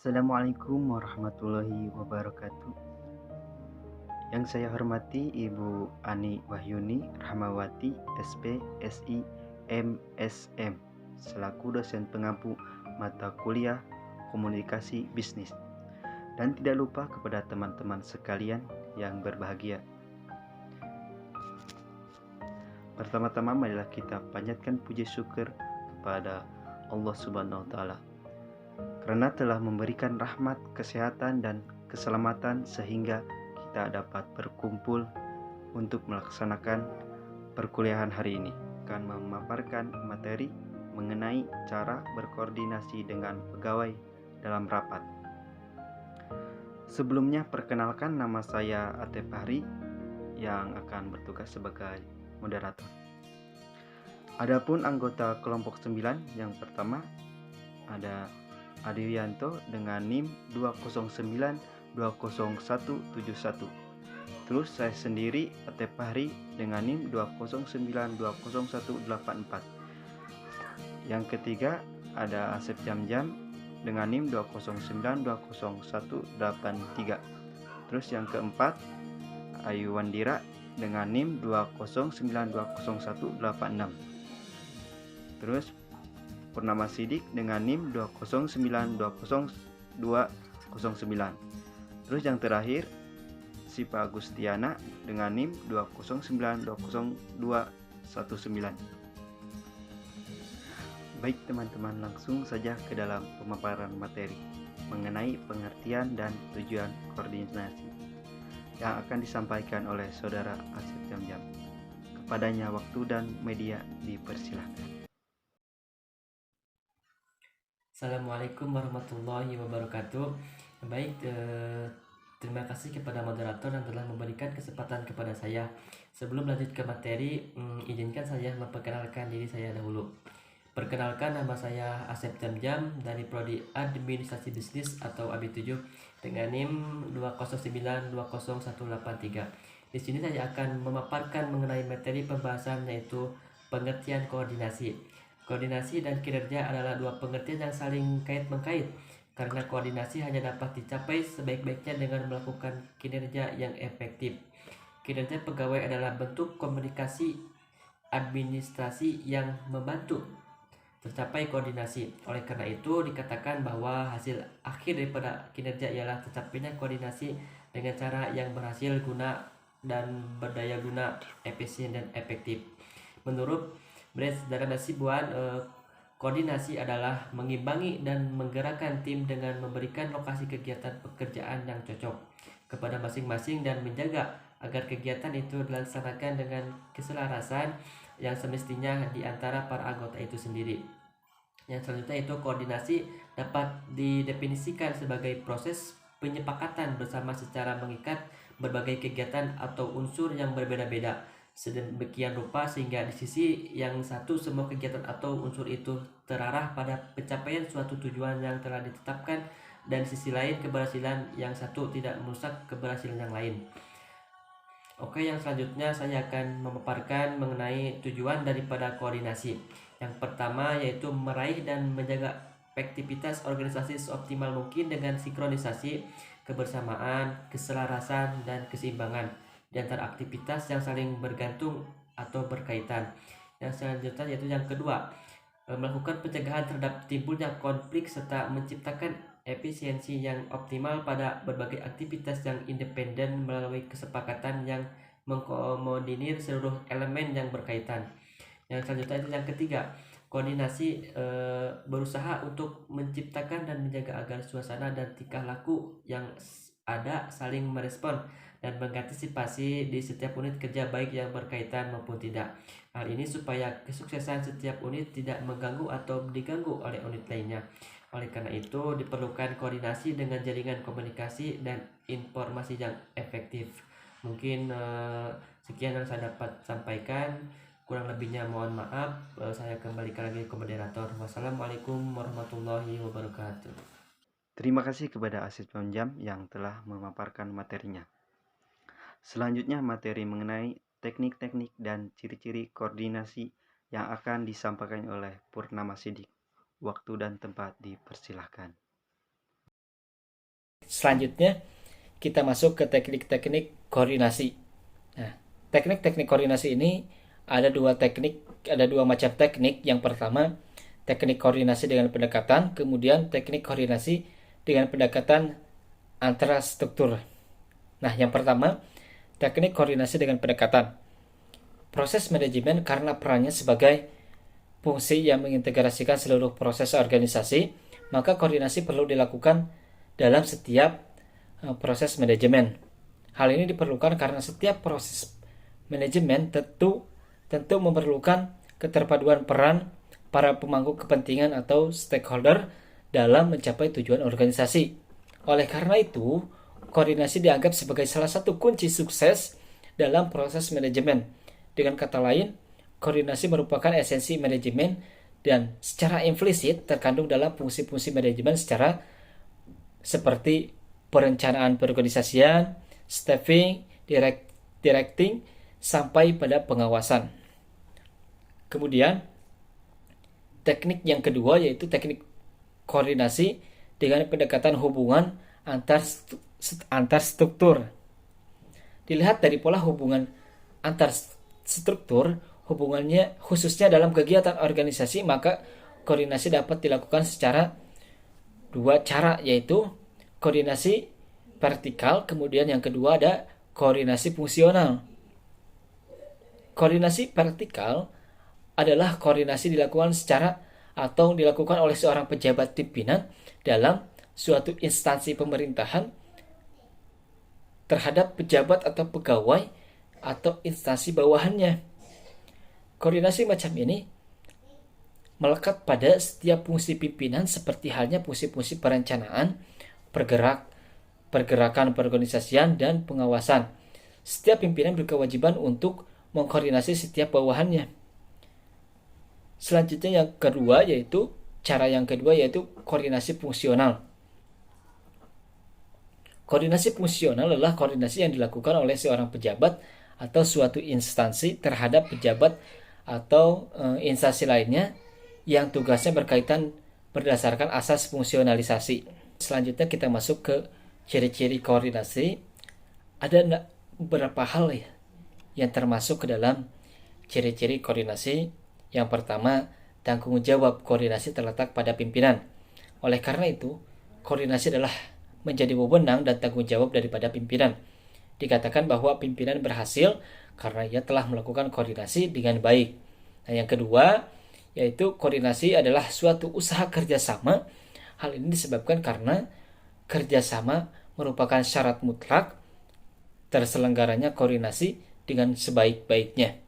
Assalamualaikum warahmatullahi wabarakatuh. Yang saya hormati Ibu Ani Wahyuni Rahmawati, SP, SI, MSM, selaku dosen pengampu mata kuliah Komunikasi Bisnis. Dan tidak lupa kepada teman-teman sekalian yang berbahagia. Pertama-tama marilah kita panjatkan puji syukur kepada Allah Subhanahu wa taala karena telah memberikan rahmat, kesehatan, dan keselamatan sehingga kita dapat berkumpul untuk melaksanakan perkuliahan hari ini. Akan memaparkan materi mengenai cara berkoordinasi dengan pegawai dalam rapat. Sebelumnya perkenalkan, nama saya Atef Fahri yang akan bertugas sebagai moderator. Adapun anggota kelompok 9 yang pertama ada Adiyanto dengan NIM 209-20171. Terus saya sendiri Atef Fahri dengan NIM 209-20184. Yang ketiga ada Asep Jamjam dengan NIM 209-20183. Terus yang keempat Ayu Wandira dengan NIM 209-20186. Terus Purnama Sidik dengan NIM 209-20209. Terus yang terakhir Sipa Agustiana dengan NIM 209-20219. Baik teman-teman, langsung saja ke dalam pemaparan materi mengenai pengertian dan tujuan koordinasi yang akan disampaikan oleh Saudara Asep Jamjam. Kepadanya waktu dan media dipersilahkan. Assalamualaikum warahmatullahi wabarakatuh. Baik, terima kasih kepada moderator yang telah memberikan kesempatan kepada saya. Sebelum lanjut ke materi, izinkan saya memperkenalkan diri saya dahulu. Perkenalkan, nama saya Asep Jamjam dari Prodi Administrasi Bisnis atau AB7 dengan NIM 209-20183. Di sini saya akan memaparkan mengenai materi pembahasan yaitu pengertian koordinasi. Koordinasi dan kinerja adalah dua pengertian yang saling kait-mengkait, karena koordinasi hanya dapat dicapai sebaik-baiknya dengan melakukan kinerja yang efektif. Kinerja pegawai adalah bentuk komunikasi administrasi yang membantu tercapai koordinasi. Oleh karena itu dikatakan bahwa hasil akhir daripada kinerja ialah tercapainya koordinasi dengan cara yang berhasil guna dan berdaya guna, efisien dan efektif. Menurut Brest dan Nasibuan, koordinasi adalah mengimbangi dan menggerakkan tim dengan memberikan lokasi kegiatan pekerjaan yang cocok kepada masing-masing dan menjaga agar kegiatan itu dilaksanakan dengan keselarasan yang semestinya di antara para anggota itu sendiri. Yang selanjutnya itu koordinasi dapat didefinisikan sebagai proses penyepakatan bersama secara mengikat berbagai kegiatan atau unsur yang berbeda-beda sedemikian rupa sehingga di sisi yang satu semua kegiatan atau unsur itu terarah pada pencapaian suatu tujuan yang telah ditetapkan, dan di sisi lain keberhasilan yang satu tidak merusak keberhasilan yang lain. Oke, yang selanjutnya saya akan memaparkan mengenai tujuan daripada koordinasi. Yang pertama yaitu meraih dan menjaga efektivitas organisasi seoptimal mungkin dengan sinkronisasi, kebersamaan, keselarasan, dan keseimbangan di antara aktivitas yang saling bergantung atau berkaitan. Yang selanjutnya yaitu yang kedua, melakukan pencegahan terhadap timbulnya konflik serta menciptakan efisiensi yang optimal pada berbagai aktivitas yang independen melalui kesepakatan yang mengkoordinir seluruh elemen yang berkaitan. Yang selanjutnya itu yang ketiga, koordinasi berusaha untuk menciptakan dan menjaga agar suasana dan tingkah laku yang ada saling merespon dan mengantisipasi di setiap unit kerja baik yang berkaitan maupun tidak. Hal ini supaya kesuksesan setiap unit tidak mengganggu atau diganggu oleh unit lainnya. Oleh karena itu diperlukan koordinasi dengan jaringan komunikasi dan informasi yang efektif. Mungkin sekian yang saya dapat sampaikan. Kurang lebihnya mohon maaf. Saya kembalikan lagi ke moderator. Wassalamualaikum warahmatullahi wabarakatuh. Terima kasih kepada Asep Jamjam yang telah memaparkan materinya. Selanjutnya materi mengenai teknik-teknik dan ciri-ciri koordinasi yang akan disampaikan oleh Purnama Sidik. Waktu dan tempat dipersilahkan. Selanjutnya kita masuk ke teknik-teknik koordinasi. Nah, teknik-teknik koordinasi ini ada dua macam teknik. Yang pertama, teknik koordinasi dengan pendekatan, kemudian teknik koordinasi dengan pendekatan antara struktur. Nah, yang pertama, teknik koordinasi dengan pendekatan. Proses manajemen karena perannya sebagai fungsi yang mengintegrasikan seluruh proses organisasi, maka koordinasi perlu dilakukan dalam setiap proses manajemen. Hal ini diperlukan karena setiap proses manajemen tentu memerlukan keterpaduan peran para pemangku kepentingan atau stakeholder dalam mencapai tujuan organisasi. Oleh karena itu, koordinasi dianggap sebagai salah satu kunci sukses dalam proses manajemen. Dengan kata lain, koordinasi merupakan esensi manajemen dan secara implisit terkandung dalam fungsi-fungsi manajemen seperti perencanaan perorganisasian, staffing, directing, sampai pada pengawasan. Kemudian, teknik yang kedua yaitu teknik koordinasi dengan pendekatan hubungan antar struktur. Dilihat dari pola hubungan antar struktur, hubungannya khususnya dalam kegiatan organisasi, maka koordinasi dapat dilakukan secara dua cara, yaitu koordinasi vertikal, kemudian yang kedua ada koordinasi fungsional. Koordinasi vertikal adalah koordinasi dilakukan oleh seorang pejabat pimpinan dalam suatu instansi pemerintahan terhadap pejabat atau pegawai atau instansi bawahannya. Koordinasi macam ini melekat pada setiap fungsi pimpinan seperti halnya fungsi-fungsi perencanaan, pergerakan perorganisasian, dan pengawasan. Setiap pimpinan berkewajiban untuk mengkoordinasi setiap bawahannya. Selanjutnya cara yang kedua yaitu koordinasi fungsional. Koordinasi fungsional adalah koordinasi yang dilakukan oleh seorang pejabat atau suatu instansi terhadap pejabat atau instansi lainnya yang tugasnya berkaitan berdasarkan asas fungsionalisasi. Selanjutnya kita masuk ke ciri-ciri koordinasi. Ada beberapa hal yang termasuk ke dalam ciri-ciri koordinasi. Yang pertama, tanggung jawab koordinasi terletak pada pimpinan. Oleh karena itu, koordinasi adalah menjadi wewenang dan tanggung jawab daripada pimpinan. Dikatakan bahwa pimpinan berhasil karena ia telah melakukan koordinasi dengan baik. Nah, yang kedua, yaitu koordinasi adalah suatu usaha kerjasama. Hal ini disebabkan karena kerjasama merupakan syarat mutlak terselenggaranya koordinasi dengan sebaik-baiknya.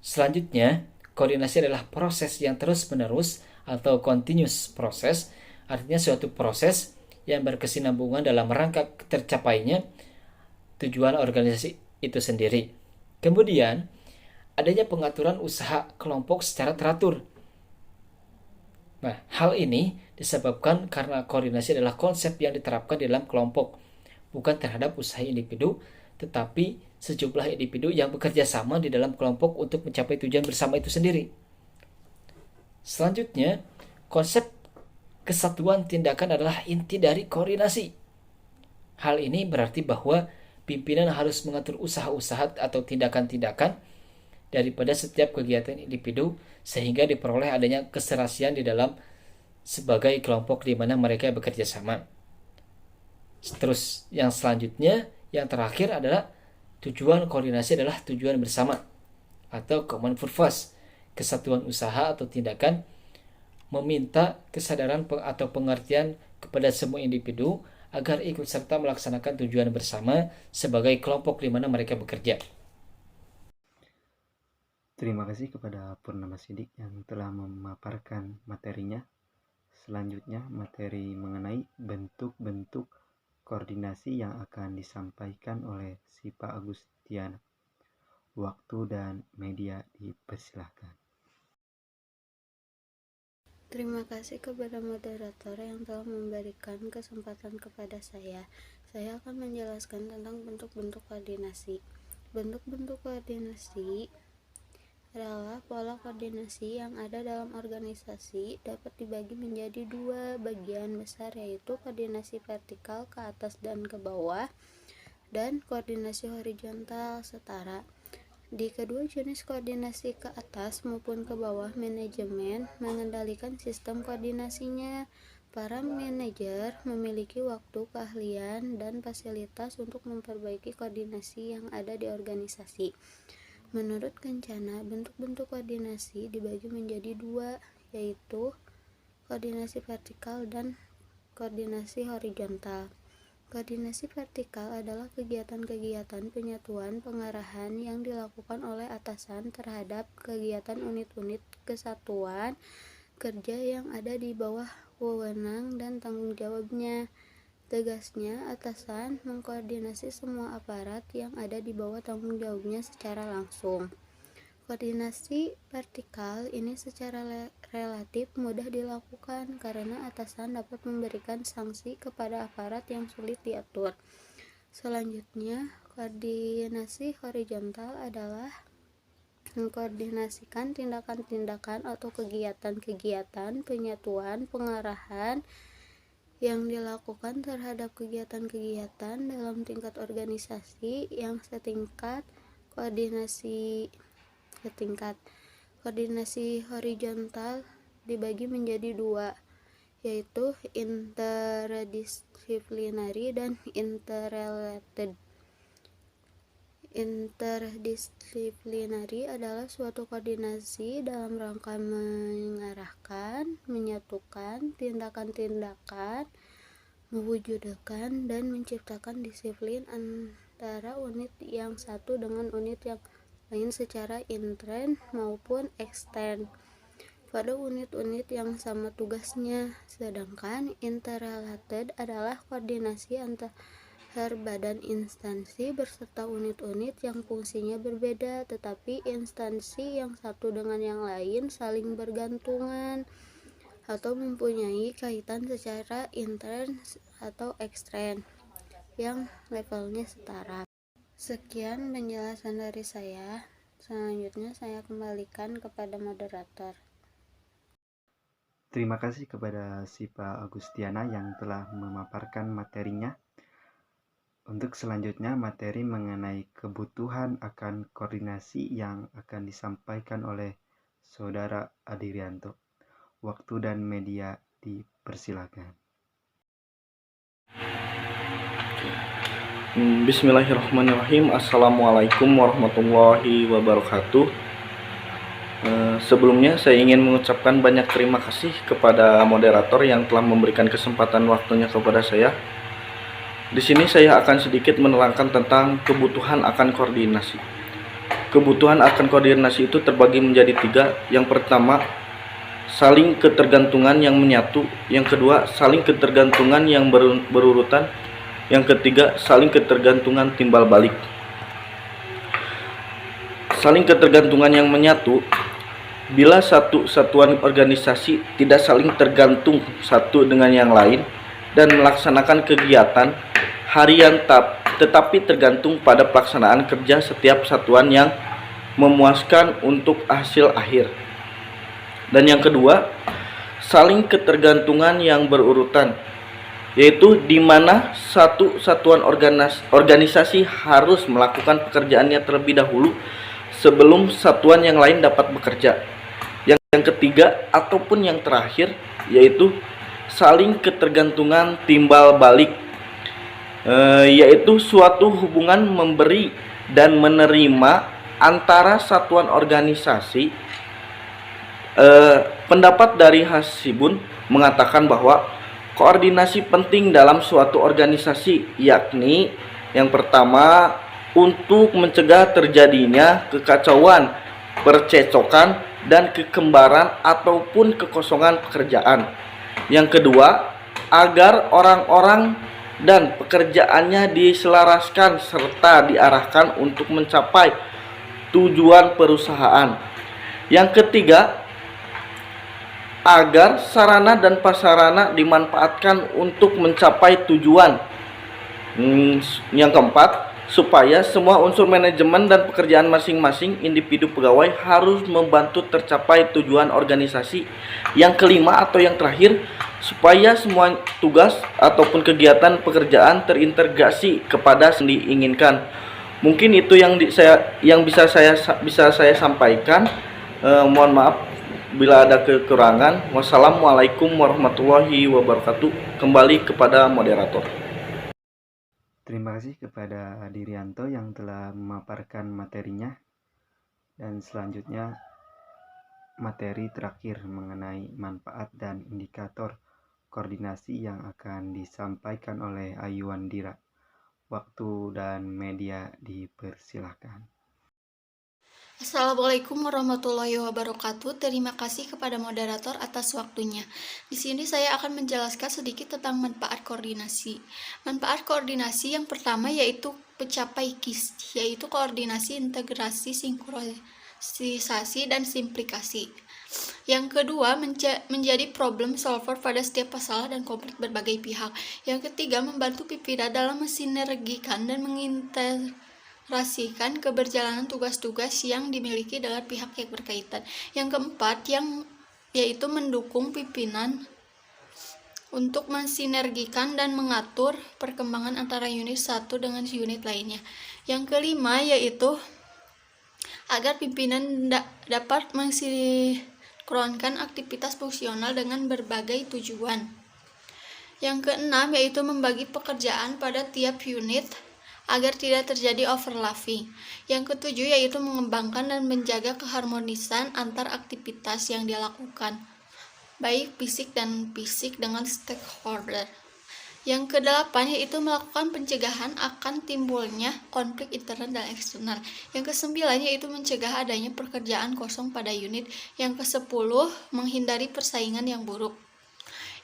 Selanjutnya, koordinasi adalah proses yang terus-menerus atau continuous proses, artinya suatu proses yang berkesinambungan dalam rangka tercapainya tujuan organisasi itu sendiri. Kemudian, adanya pengaturan usaha kelompok secara teratur. Nah, hal ini disebabkan karena koordinasi adalah konsep yang diterapkan di dalam kelompok, bukan terhadap usaha individu, tetapi sejumlah individu yang bekerja sama di dalam kelompok untuk mencapai tujuan bersama itu sendiri. Selanjutnya, konsep kesatuan tindakan adalah inti dari koordinasi. Hal ini berarti bahwa pimpinan harus mengatur usaha-usaha atau tindakan-tindakan daripada setiap kegiatan individu sehingga diperoleh adanya keserasian di dalam sebagai kelompok di mana mereka bekerja sama. Terus yang selanjutnya, yang terakhir adalah tujuan koordinasi adalah tujuan bersama atau common purpose. Kesatuan usaha atau tindakan meminta kesadaran atau pengertian kepada semua individu agar ikut serta melaksanakan tujuan bersama sebagai kelompok di mana mereka bekerja. Terima kasih kepada Purnama Sidik yang telah memaparkan materinya. Selanjutnya, materi mengenai bentuk-bentuk koordinasi yang akan disampaikan oleh si Pak Agustiana. Waktu dan media dipersilahkan. Terima kasih kepada moderator yang telah memberikan kesempatan kepada saya. Saya akan menjelaskan tentang bentuk-bentuk koordinasi. Bentuk-bentuk koordinasi adalah pola koordinasi yang ada dalam organisasi dapat dibagi menjadi dua bagian besar, yaitu koordinasi vertikal ke atas dan ke bawah dan koordinasi horizontal setara. Di kedua jenis koordinasi ke atas maupun ke bawah, manajemen mengendalikan sistem koordinasinya. Para manajer memiliki waktu, keahlian, dan fasilitas untuk memperbaiki koordinasi yang ada di organisasi. Menurut Kencana, bentuk-bentuk koordinasi dibagi menjadi dua, yaitu koordinasi vertikal dan koordinasi horizontal. Koordinasi vertikal adalah kegiatan-kegiatan penyatuan pengarahan yang dilakukan oleh atasan terhadap kegiatan unit-unit kesatuan kerja yang ada di bawah wewenang dan tanggung jawabnya. Tegasnya, atasan mengkoordinasi semua aparat yang ada di bawah tanggung jawabnya secara langsung. Koordinasi vertikal ini secara relatif mudah dilakukan karena atasan dapat memberikan sanksi kepada aparat yang sulit diatur. Selanjutnya, koordinasi horizontal adalah mengkoordinasikan tindakan-tindakan atau kegiatan-kegiatan penyatuan pengarahan yang dilakukan terhadap kegiatan-kegiatan dalam tingkat organisasi yang setingkat. Koordinasi horizontal dibagi menjadi dua, yaitu interdisciplinary dan interrelated. Interdisciplinary adalah suatu koordinasi dalam rangka mengarahkan, menyatukan tindakan-tindakan, mewujudkan, dan menciptakan disiplin antara unit yang satu dengan unit yang lain secara intern maupun ekstern pada unit-unit yang sama tugasnya. Sedangkan interrelated adalah koordinasi antar badan instansi berserta unit-unit yang fungsinya berbeda, tetapi instansi yang satu dengan yang lain saling bergantungan atau mempunyai kaitan secara intern atau ekstern yang levelnya setara. Sekian penjelasan dari saya. Selanjutnya saya kembalikan kepada moderator. Terima kasih kepada Sipa Agustiana yang telah memaparkan materinya. Untuk selanjutnya, materi mengenai kebutuhan akan koordinasi yang akan disampaikan oleh Saudara Adirianto. Waktu dan media dipersilakan. Bismillahirrahmanirrahim. Assalamualaikum warahmatullahi wabarakatuh. Sebelumnya saya ingin mengucapkan banyak terima kasih kepada moderator yang telah memberikan kesempatan waktunya kepada saya. Di sini saya akan sedikit menerangkan tentang kebutuhan akan koordinasi. Kebutuhan akan koordinasi itu terbagi menjadi tiga. Yang pertama, saling ketergantungan yang menyatu. Yang kedua, saling ketergantungan yang berurutan. Yang ketiga, saling ketergantungan timbal balik. Saling ketergantungan yang menyatu, bila satu satuan organisasi tidak saling tergantung satu dengan yang lain dan melaksanakan kegiatan harian tetapi tergantung pada pelaksanaan kerja setiap satuan yang memuaskan untuk hasil akhir. Dan yang kedua, saling ketergantungan yang berurutan, yaitu di mana satu satuan organisasi harus melakukan pekerjaannya terlebih dahulu sebelum satuan yang lain dapat bekerja. Yang ketiga ataupun yang terakhir, yaitu saling ketergantungan timbal balik, yaitu suatu hubungan memberi dan menerima antara satuan organisasi. Pendapat dari Hasibun mengatakan bahwa koordinasi penting dalam suatu organisasi, yakni yang pertama, untuk mencegah terjadinya kekacauan, percecokan, dan kekembaran ataupun kekosongan pekerjaan. Yang kedua, agar orang-orang dan pekerjaannya diselaraskan serta diarahkan untuk mencapai tujuan perusahaan. Yang ketiga, agar sarana dan prasarana dimanfaatkan untuk mencapai tujuan. Yang keempat, supaya semua unsur manajemen dan pekerjaan masing-masing individu pegawai harus membantu tercapai tujuan organisasi. Yang kelima atau yang terakhir, supaya semua tugas ataupun kegiatan pekerjaan terintegrasi kepada yang diinginkan. Mungkin itu yang bisa saya sampaikan. Mohon maaf bila ada kekurangan. Wassalamualaikum warahmatullahi wabarakatuh. Kembali kepada moderator. Terima kasih kepada Dirianto yang telah memaparkan materinya. Dan selanjutnya materi terakhir mengenai manfaat dan indikator koordinasi yang akan disampaikan oleh Ayu Wandira. Waktu dan media dipersilahkan. Assalamualaikum warahmatullahi wabarakatuh. Terima kasih kepada moderator atas waktunya. Di sini saya akan menjelaskan sedikit tentang manfaat koordinasi. Manfaat koordinasi yang pertama yaitu pencapai KIS, yaitu koordinasi, integrasi, sinkronisasi, dan simplikasi. Yang kedua, menjadi problem solver pada setiap masalah dan konflik berbagai pihak. Yang ketiga, membantu pimpinan dalam mensinergikan dan mengintegrasikan keberjalanan tugas-tugas yang dimiliki dengan pihak yang berkaitan. Yang keempat, yaitu mendukung pimpinan untuk mensinergikan dan mengatur perkembangan antara unit satu dengan unit lainnya. Yang kelima, yaitu agar pimpinan dapat mensinkronkan aktivitas fungsional dengan berbagai tujuan. Yang keenam, yaitu membagi pekerjaan pada tiap unit agar tidak terjadi overlapping. Yang ketujuh, yaitu mengembangkan dan menjaga keharmonisan antar aktivitas yang dilakukan, baik fisik dan fisik dengan stakeholder. Yang kedelapan, yaitu melakukan pencegahan akan timbulnya konflik internal dan eksternal. Yang kesembilan, yaitu mencegah adanya pekerjaan kosong pada unit. Yang kesepuluh, menghindari persaingan yang buruk.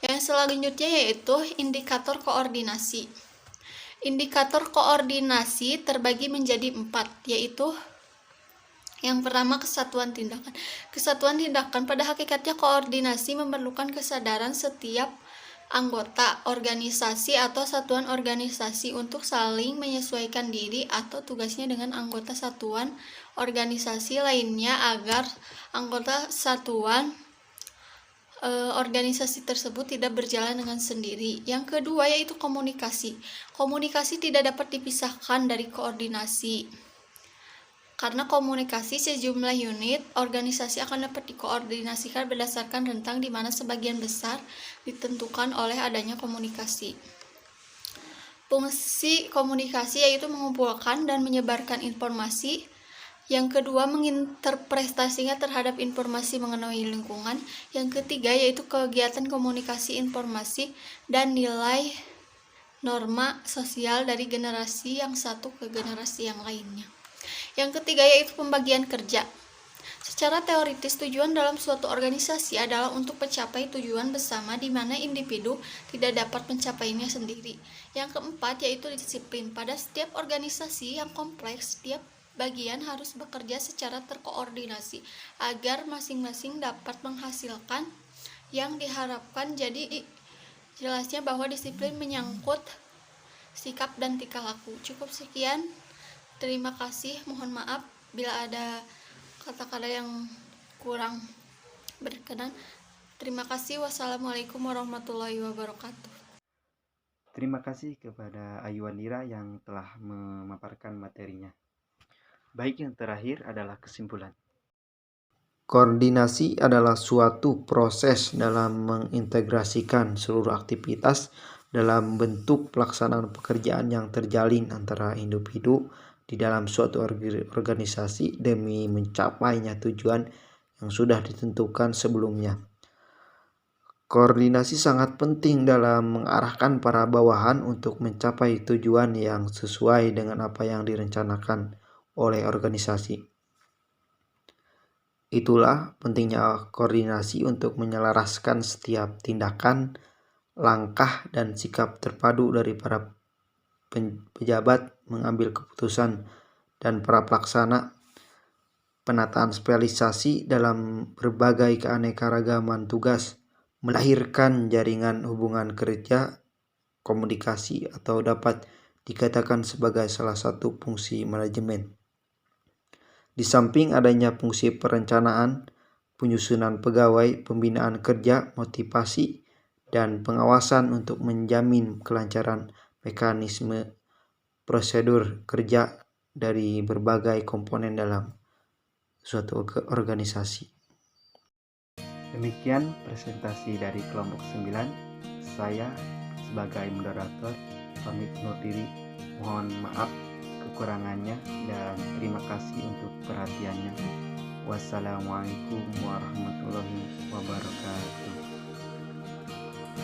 Yang selanjutnya yaitu indikator koordinasi. Indikator koordinasi terbagi menjadi 4, yaitu yang pertama, kesatuan tindakan. Kesatuan tindakan pada hakikatnya koordinasi memerlukan kesadaran setiap anggota organisasi atau satuan organisasi untuk saling menyesuaikan diri atau tugasnya dengan anggota satuan organisasi lainnya agar anggota satuan organisasi tersebut tidak berjalan dengan sendiri. Yang kedua yaitu komunikasi. Komunikasi tidak dapat dipisahkan dari koordinasi. Karena komunikasi sejumlah unit organisasi akan dapat dikoordinasikan berdasarkan rentang di mana sebagian besar ditentukan oleh adanya komunikasi. Fungsi komunikasi yaitu mengumpulkan dan menyebarkan informasi. Yang kedua, menginterpretasinya terhadap informasi mengenai lingkungan. Yang ketiga yaitu kegiatan komunikasi informasi dan nilai norma sosial dari generasi yang satu ke generasi yang lainnya. Yang ketiga yaitu pembagian kerja. Secara teoritis, tujuan dalam suatu organisasi adalah untuk mencapai tujuan bersama di mana individu tidak dapat mencapainya sendiri. Yang keempat yaitu disiplin. Pada setiap organisasi yang kompleks, setiap bagian harus bekerja secara terkoordinasi agar masing-masing dapat menghasilkan yang diharapkan. Jadi jelasnya bahwa disiplin menyangkut sikap dan tingkah laku. Cukup sekian. Terima kasih. Mohon maaf bila ada kata-kata yang kurang berkenan. Terima kasih. Wassalamualaikum warahmatullahi wabarakatuh. Terima kasih kepada Ayu Wandira yang telah memaparkan materinya. Baik, yang terakhir adalah kesimpulan. Koordinasi adalah suatu proses dalam mengintegrasikan seluruh aktivitas dalam bentuk pelaksanaan pekerjaan yang terjalin antara individu di dalam suatu organisasi demi mencapainya tujuan yang sudah ditentukan sebelumnya. Koordinasi sangat penting dalam mengarahkan para bawahan untuk mencapai tujuan yang sesuai dengan apa yang direncanakan oleh organisasi. Itulah pentingnya koordinasi untuk menyelaraskan setiap tindakan, langkah, dan sikap terpadu dari para pejabat mengambil keputusan dan para pelaksana, penataan spesialisasi dalam berbagai keanekaragaman tugas, melahirkan jaringan hubungan kerja, komunikasi atau dapat dikatakan sebagai salah satu fungsi manajemen. Di samping adanya fungsi perencanaan, penyusunan pegawai, pembinaan kerja, motivasi, dan pengawasan untuk menjamin kelancaran mekanisme prosedur kerja dari berbagai komponen dalam suatu organisasi. Demikian presentasi dari kelompok 9. Saya sebagai moderator pamit undur diri. Mohon maaf kekurangannya dan terima kasih untuk perhatiannya. Wassalamualaikum warahmatullahi wabarakatuh.